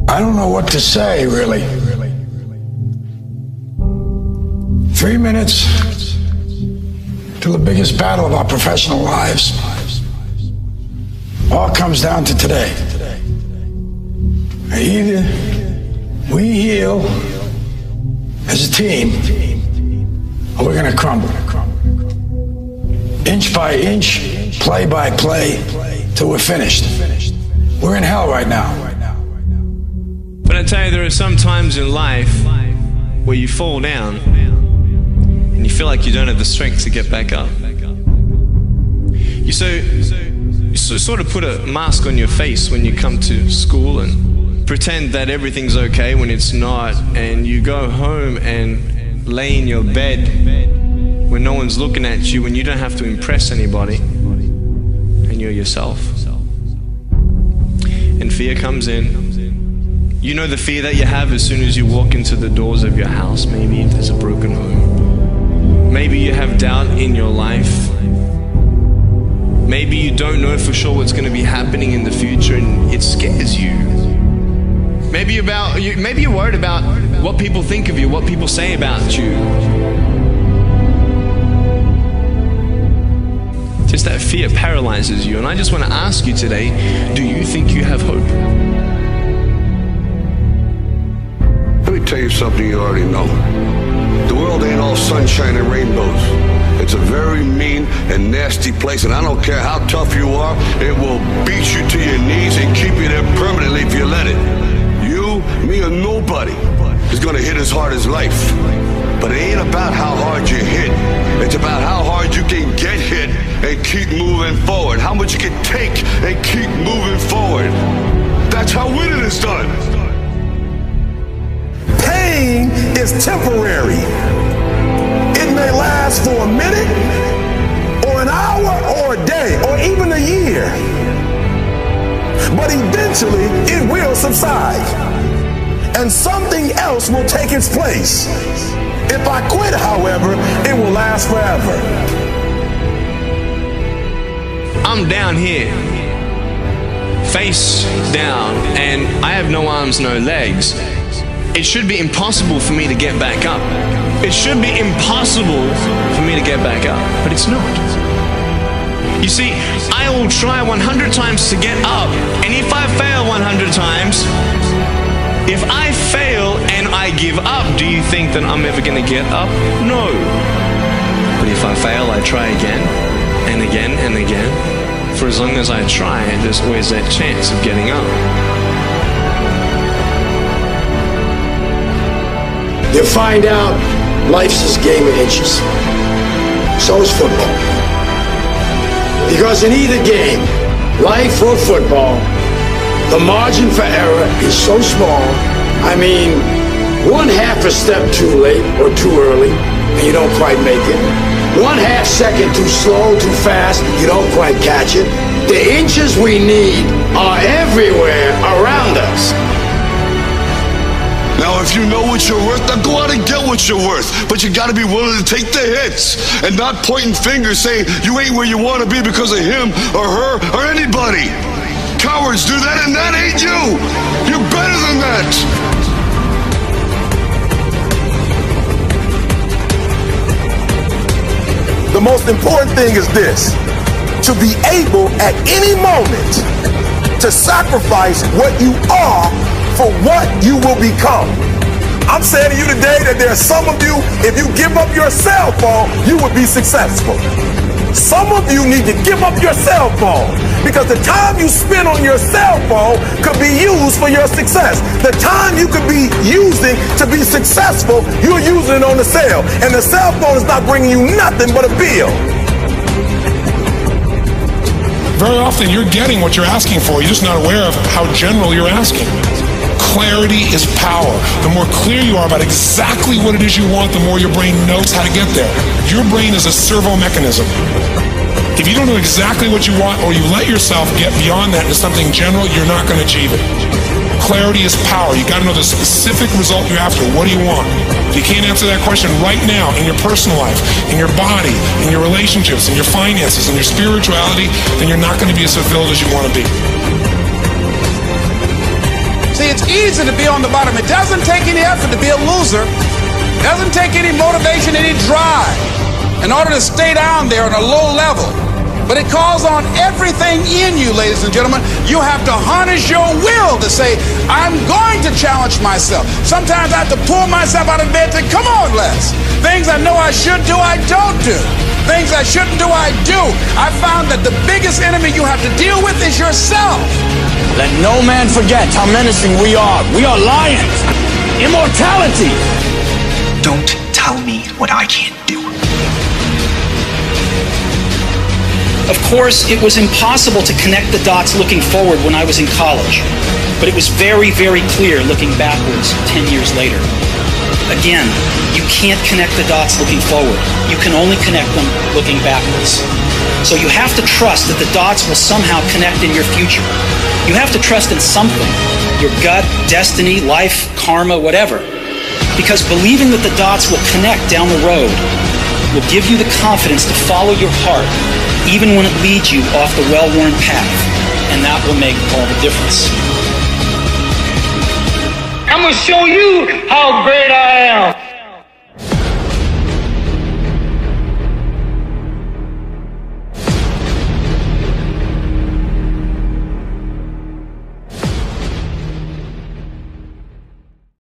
I don't know what to say, really. 3 minutes to the biggest battle of our professional lives. All comes down to today. Either we heal as a team, or we're gonna crumble. Inch by inch, play by play, till we're finished. We're in hell right now. But I tell you, there are some times in life where you fall down and you feel like you don't have the strength to get back up. You sort of put a mask on your face when you come to school and pretend that everything's okay when it's not, and you go home and lay in your bed when no one's looking at you, when you don't have to impress anybody, and you're yourself. And fear comes in. You know the fear that you have as soon as you walk into the doors of your house. Maybe if there's a broken home. Maybe you have doubt in your life. Maybe you don't know for sure what's going to be happening in the future and it scares you. Maybe you're worried about what people think of you, what people say about you. Just that fear paralyzes you. And I just want to ask you today, do you think you have hope? Let me tell you something you already know. The world ain't all sunshine and rainbows. It's a very mean and nasty place, and I don't care how tough you are, it will beat you to your knees and keep you there permanently if you let it. You, me, or nobody is gonna hit as hard as life. But it ain't about how hard you hit. It's about how hard you can get hit and keep moving forward. How much you can take and keep moving forward. That's how winning is done. Pain is temporary. It may last for a minute, or an hour, or a day, or even a year. But eventually, it will subside, and something else will take its place. If I quit, however, it will last forever. I'm down here, face down, and I have no arms, no legs. It should be impossible for me to get back up. It should be impossible for me to get back up, but it's not. You see, I will try 100 times to get up, and if I fail 100 times, if I fail and I give up, do you think that I'm ever going to get up? No. But if I fail, I try again, and again, and again. For as long as I try, there's always that chance of getting up. You find out life's this game of inches. So is football. Because in either game, life or football, the margin for error is so small. I mean, 1/2 a step too late or too early, and you don't quite make it. 1/2 second too slow, too fast, you don't quite catch it. The inches we need are everywhere around us. Now, if you know what you're worth, now go out and get what you're worth. But you gotta be willing to take the hits and not pointing fingers saying you ain't where you wanna be because of him or her or anybody. Cowards do that, and that ain't you. You're better than that. The most important thing is this: to be able at any moment to sacrifice what you are for what you will become. I'm saying to you today that there are some of you, if you give up your cell phone, you would be successful. Some of you need to give up your cell phone, because the time you spend on your cell phone could be used for your success. The time you could be using to be successful, you're using it on the cell, and the cell phone is not bringing you nothing but a bill. Very often you're getting what you're asking for, you're just not aware of how general you're asking. Clarity is power. The more clear you are about exactly what it is you want, the more your brain knows how to get there. Your brain is a servo mechanism. If you don't know exactly what you want, or you let yourself get beyond that into something general, you're not going to achieve it. Clarity is power. You got to know the specific result you're after. What do you want? If you can't answer that question right now in your personal life, in your body, in your relationships, in your finances, in your spirituality, then you're not going to be as fulfilled as you want to be. See, it's easy to be on the bottom. It doesn't take any effort to be a loser. It doesn't take any motivation, any drive in order to stay down there on a low level. But it calls on everything in you, ladies and gentlemen. You have to harness your will to say, I'm going to challenge myself. Sometimes I have to pull myself out of bed to, come on, Les. Things I know I should do, I don't do. Things I shouldn't do, I do. I found that the biggest enemy you have to deal with is yourself. Let no man forget how menacing we are. We are lions. Immortality. Don't tell me what I can't do. Of course, it was impossible to connect the dots looking forward when I was in college, but it was very, very clear looking backwards 10 years later. Again, you can't connect the dots looking forward. You can only connect them looking backwards. So you have to trust that the dots will somehow connect in your future. You have to trust in something, your gut, destiny, life, karma, whatever. Because believing that the dots will connect down the road will give you the confidence to follow your heart, even when it leads you off the well-worn path, and that will make all the difference. I'm gonna show you how great I am.